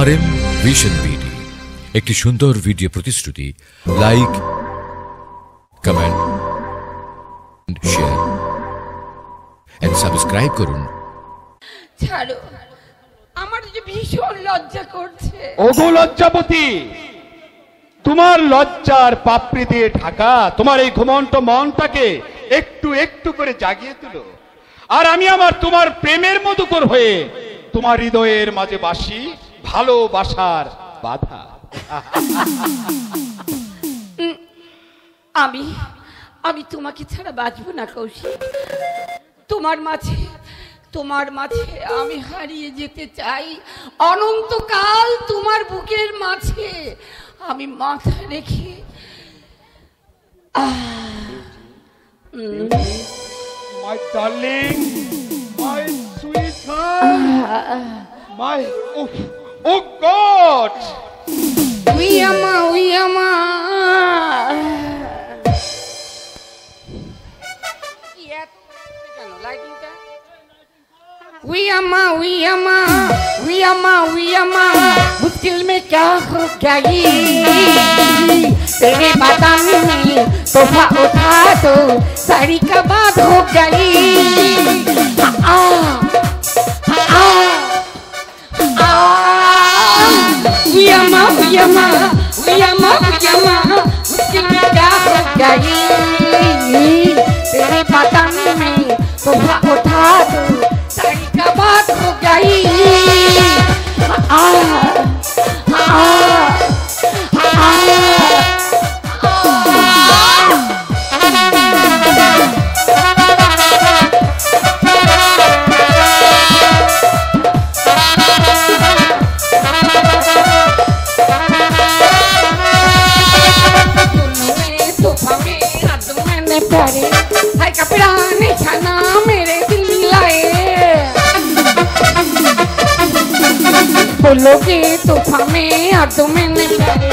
RM Vision BD একটি সুন্দর video প্রতিশ্রুতি। Like, comment, share and subscribe করুন। ছাড়ো, আমার যে ভীষণ লজ্জা করছে। ওগো লজ্জাবতী, তোমার লজ্জার পাপড়ি দিয়ে ঢাকা তোমার এই ঘুমন্ত মনটাকে একটু একটু করে জাগিয়ে তুলো। আর আমি তোমার প্রেমের মধুকর হয়ে তোমার হৃদয়ের মাঝে বাসি ভালোবাসার বাধা। আমি তোমাকে ছাড়া বাঁচবো না কৌশিক। তোমার মাঝে আমি হারিয়ে যেতে চাই। অনন্তকাল তোমার বুকের মাঝে আমি মাথা রেখে My darling, my sweetheart, my oh God! We are ma. मुश्किल में क्या हो गई तेरे बदन में तोहफा उठा तो साड़ी का बात हो गई। मुश्किल में क्या हो गई तेरे बदन में तोहफा उठा तो साड़ी का बात हो गई। हाय कपड़ा निशाना मेरे दिल मिलाए बोलोगे तूफा में आदू मैंने प्यारे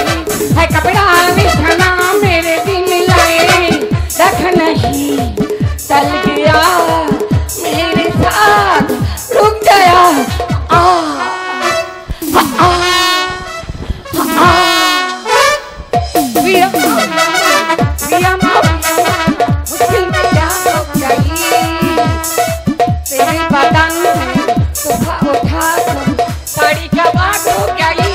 है कपड़ा निशाना मेरे दिल मिलाए रख नहीं चल गया मेरे साथ रुक गया मुश्किल में क्या हो गई तेरे बदन में तोहफा उठा तो साड़ी का बात हो गई।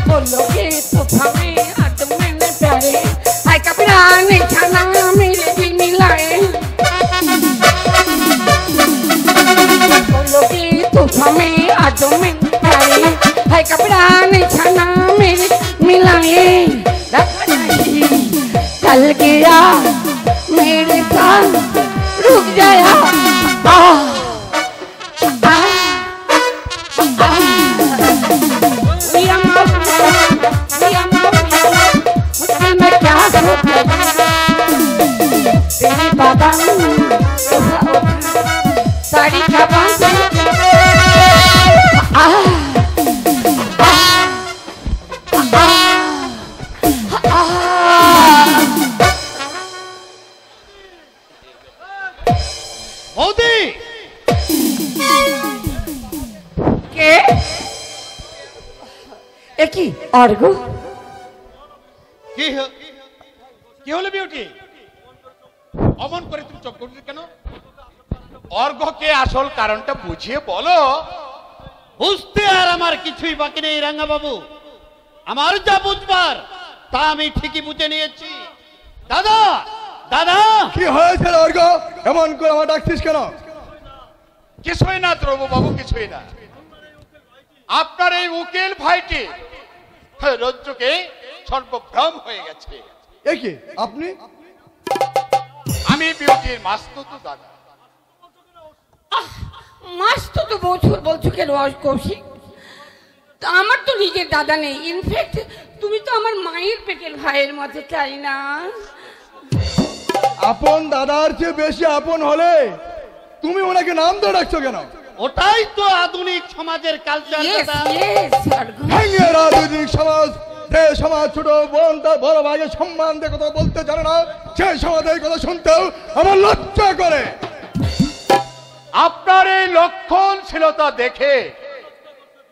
बोलोगे तोहफा में हाथ मैंने प्यारे हाय कपड़ा निशाना मेरे दिल मिलाए बोलोगे तोहफा में हाथ मैंने प्यारे हाय कपड़ा निशाना मेरे मिलाए रख नहीं चल गया मेरे साथ रुक गया। मुश्किल में क्या हो गई तेरे बदन में साड़ी का बात मोदी के একই অর্ঘ কি হলো বিউটি? অমন করে তুমি চোখ করলে কেন? অর্ঘকে আসল কারণটা বুঝিয়ে বলো। বুঝতে আর আমার কিছুই বাকি নেই রাঙ্গা বাবু। আমার যা বুঝবার তা আমি ঠিকই বুঝে নিয়েছি। দাদা দাদা কি হয়েছে অর্ঘ? এমন করে আমার ডাকছিস কেন? কিছুই না ধ্রুব বাবু, কিছুই না। আপনার এই উকিল ভাইটি রজ্জুকে সর্বভ্রম হয়ে গেছে। একে আপনি? আমি বিউটির মাস্তুতো দাদা। মাস্তো তো বছর বলছো কেন কৌশিক? তা আমার তো নিজের দাদা নেই। ইনফ্যাক্ট তুমি তো আমার মায়ের পেটের ভাইয়ের মতো, চাই না? আপন দাদার চেয়ে বেশি আপন হলে তুমি ওনাকে নাম ধরে ডাকছো কেন? ওটাই তো আধুনিক সমাজের কালচার Yes, দাদা। yes, স্বর্গ। ভেঙে রাজনৈতিক সমাজ, যে সমাজ ছোট বোন তার বড় ভাইকে সম্মান দিয়ে কথা বলতে জানে না, সেই সমাজের কথা শুনতেও আমার লজ্জা করে। আপনার এই লক্ষণশীলতা দেখে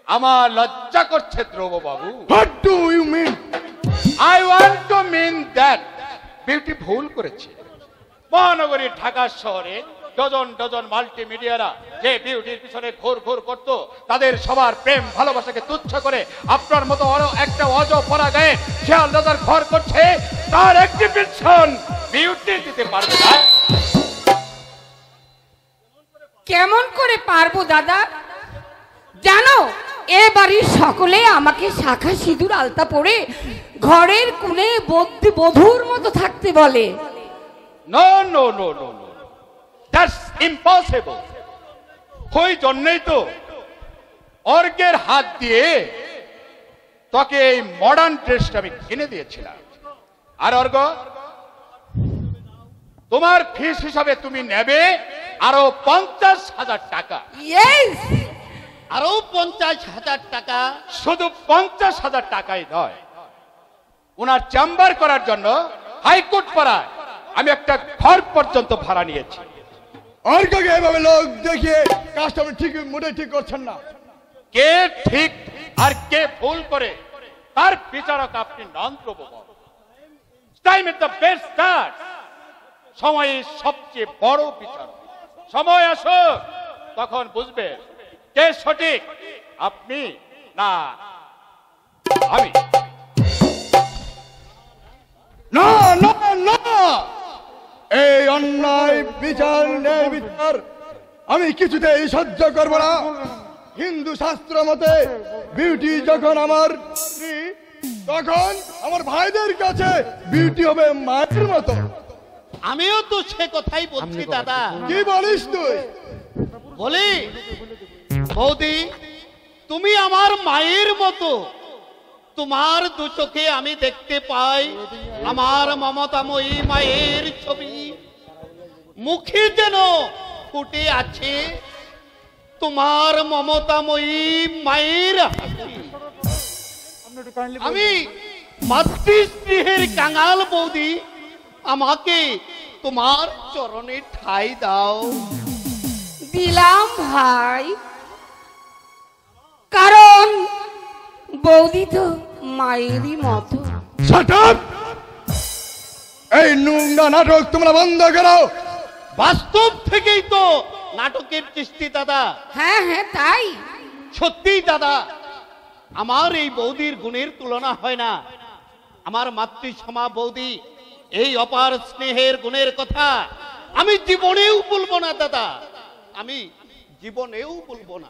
আমার লজ্জা করছে ধ্রুব বাবু। What do you mean? I want to mean that beauty ভুল করেছে। মহানগরী ঢাকা শহরে ডজন ডজন মাল্টিমিডিয়ারা যে বিউটির পিছনে ঘোর ঘোর করত, তাদের সবার প্রেম ভালোবাসাকে তুচ্ছ করে আপনার মতো আরো একটা অজপরা গায়ে খেয়াল নজর ঘর করছে, তার এক্সিবিশন বিউটি দিতে পারবে না। কেমন করে পারবো দাদা? জানো, এ বাড়ির সকলে আমাকে শাখা সিঁদুর আলতা পরে ঘরের কোণে বধূর মতো থাকতে বলে। No no no no no, that's impossible. ওই জন্যই তো অর্গের হাত দিয়ে তোকে এই মডার্ন ড্রেসটা আমি কিনে দিয়েছিলাম। আর অর্গ, তোমার ফিস হিসাবে তুমি নেবে আরো 50,000 টাকা। ইয়েস, আরো 50,000 টাকা? শুধু 50,000 টাকাই নয়, ওনার চেম্বার করার জন্য হাইকোর্ট পাড়ায় আমি একটা ঘর পর্যন্ত ভাড়া নিয়েছি। আর কাকে এভাবে লোক দেখিয়ে কাজটা আপনি ঠিক মোটে ঠিক করছেন না। কে ঠিক আর কে ভুল করে তার বিচারক আপনি নন প্রভু। টাইম ইজ দ্য বেস্ট জাজ। সময় সবচেয়ে বড় বিচারক। সময় আসুক, তখন বুঝবে কে সঠিক, আপনি না আমি। না না না, এই অন্যায় বিচার ন্যায় বিচার আমি কিছুতেই সহ্য করব না। হিন্দু শাস্ত্র মতে বিউটি যখন আমার স্ত্রী, তখন আমার ভাইদের কাছে বিউটি হবে মায়ের মতো। আমিও তো সে কথাই বলছি দাদা। কি বলিস তুই? বলি বৌদি, তুমি আমার মায়ের মতো। তোমার দু চোখে আমি দেখতে পাই আমার মমতাময়ী মায়ের ছবি। মুখে যেন ফুটে আছে তোমার মমতাময়ী মায়ের হাসি। আমি মাতৃস্নেহের কাঙাল বৌদি, আমাকে তোমার চরণে ঠাঁই দাও। দিলাম ভাই, কারণ বৌদি তো মায়েরই মতো। Shut up! এই নোংরা নাটক তোমরা বন্ধ করো। বাস্তব থেকেই তো নাটকের সৃষ্টি দাদা। হ্যাঁ হ্যাঁ, তাই। সত্যি দাদা, আমার এই বৌদির গুণের তুলনা হয় না। আমার মাতৃসমা বৌদি, এই অপার স্নেহের গুণের কথা আমি জীবনেও বলবো না দাদা, আমি জীবনেও বলবো না।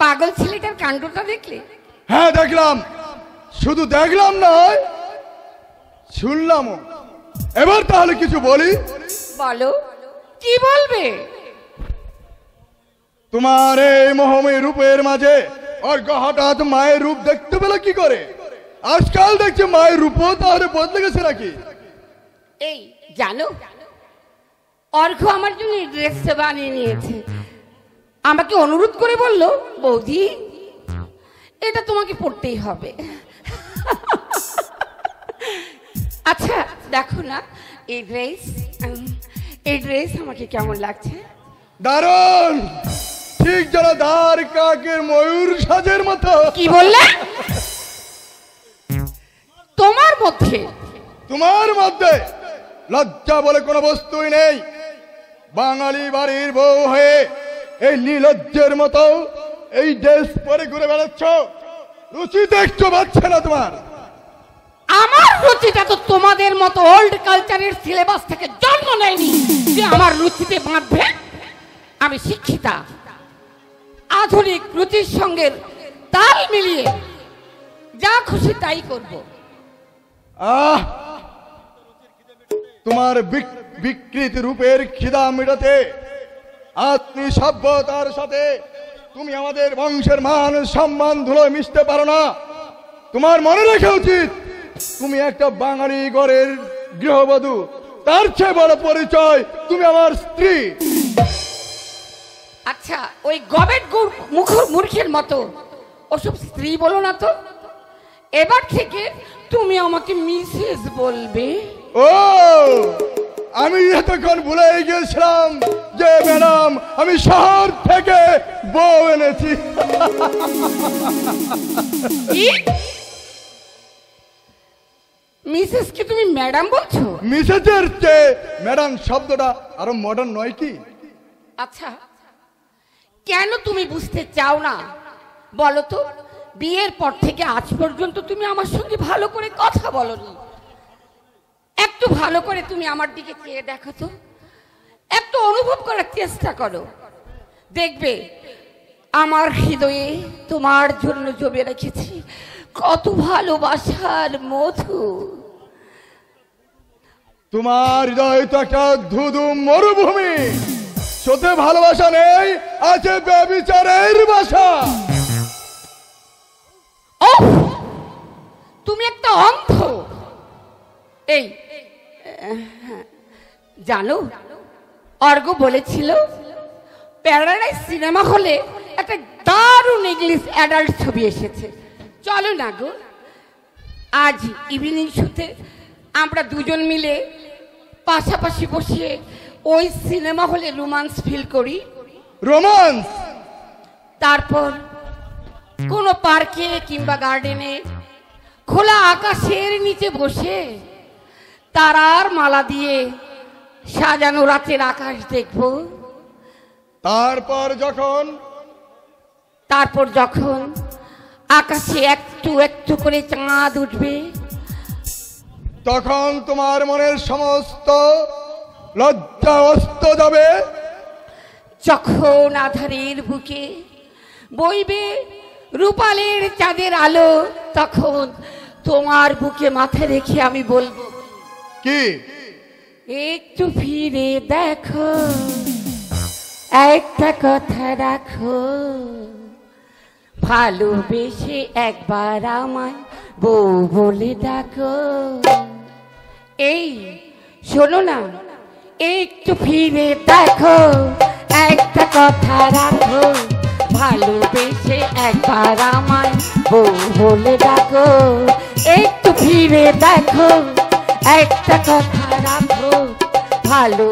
পাগল ছেলেটার কাণ্ডটা দেখলে? হ্যাঁ দেখলাম, শুধু দেখলাম নয় শুনলামও। এবার তাহলে কিছু বলি। বলো, কি বলবে? তোমার এই মোহময় রূপের মাঝে অর্ঘ হঠাৎ মায়ের রূপ দেখতে পেল কি করে? আজকাল দেখছি মায়ের রূপও তাহলে বদলে গেছে নাকি? এই জানো, অর্ঘ আমার জন্য এই ড্রেসটা বানিয়ে নিয়েছে। আমাকে অনুরোধ করে বলল, বৌদি এটা তোমাকে পড়তেই হবে। আচ্ছা দেখো না, এই ড্রেস আমাকে কেমন লাগছে? দারুণ, ঠিক যেন দ্বার কাকের ময়ূর সাজের মতো। কি বললে? তোমার মধ্যে? তোমার মধ্যে লজ্জা বলে কোনো বস্তুই নেই। বাঙালি বাড়ির বউ হয়ে এই নির্লজ্জের মতো এই ড্রেস পরে ঘুরে বেড়াচ্ছ, রুচি দেখতে পাচ্ছে না তোমার? আমার রুচিটা তো তোমাদের মতো ওল্ড কালচারের সিলেবাস থেকে জন্ম নেয়নি যে আমার রুচিতে বাঁধবে। আমি শিক্ষিতা, আধুনিক রুচির সঙ্গে তাল মিলিয়ে যা খুশি তাই করব। তোমার বিকৃত রূপের খিদা মেটাতে আপনি সভ্যতার সাথে তুমি আমাদের বংশের মান সম্মান ধুলো মিশতে পারো না। তোমার মনে রাখা উচিত তুমি একটা বাঙালি ঘরের গৃহবধূ, তার চেয়ে বড় পরিচয় তুমি আমার স্ত্রী। আচ্ছা, ওই গবেট মূর্খের মতো ওসব স্ত্রী বলো না তো। এবার থেকে তুমি আমাকে মিসেস বলবে। ও, আমি এতক্ষণ ভুলে গিয়েছিলাম যে ম্যাডাম আমি শহর থেকে বউ এনেছি। মিসেস কি তুমি ম্যাডাম বলছো? মিসেসের চেয়ে ম্যাডাম শব্দটা আরো মডার্ন নয় কি? আচ্ছা, কেন তুমি বুঝতে চাও না বলো তো? বিয়ের পর থেকে আজ পর্যন্ত তুমি আমার সঙ্গে ভালো করে কথা বলনি। একটু ভালো করে তুমি আমার দিকে চেয়ে দেখো তো, একটু অনুভব করার চেষ্টা করো, দেখবে আমার হৃদয়ে তোমার জন্য জমে রেখেছি কত ভালোবাসার মধু। তোমার হৃদয় তো একটা ধুধু মরুভূমি, সাথে ভালোবাসা নেই, আছে ব্যভিচারের বাসা। তুমি একটা অন্ধ। এই জানো, অর্ঘ্য বলেছিল প্যারাডাইস সিনেমা হলে একটা দারুণ ইংলিশ অ্যাডাল্ট ছবি এসেছে, চলো না গো আজ ইভিনিং শোতে আমরা দুজন মিলে পাশাপাশি বসে ওই সিনেমা হলে রোমান্স ফিল করি। রোমান্স? তারপর কোনো পার্কে কিংবা গার্ডেনে খোলা আকাশের নিচে বসে তারার মালা দিয়ে সাজানো রাতের আকাশ দেখব। তারপর যখন আকাশে একটু একটু করে চাঁদ উঠবে, তখন তোমার মনের সমস্ত লজ্জা অস্ত যাবে। যখন আধারের বুকে বইবে রূপালের চাঁদের আলো, তখন তোমার বুকে মাথা রেখে আমি বলবো, কি? একটু ফিরে দেখো, একটা কথা রাখো, ভালোবেসে একবার আমায় বউ বলে ডাকো। এই শোনো না, একটু ফিরে দেখো, একটা কথা রাখো, ভালোবেসে একবার আমায় বউ বলে ডাকো। একটু ফিরে দেখো, একটা কথা রাখো, ভালো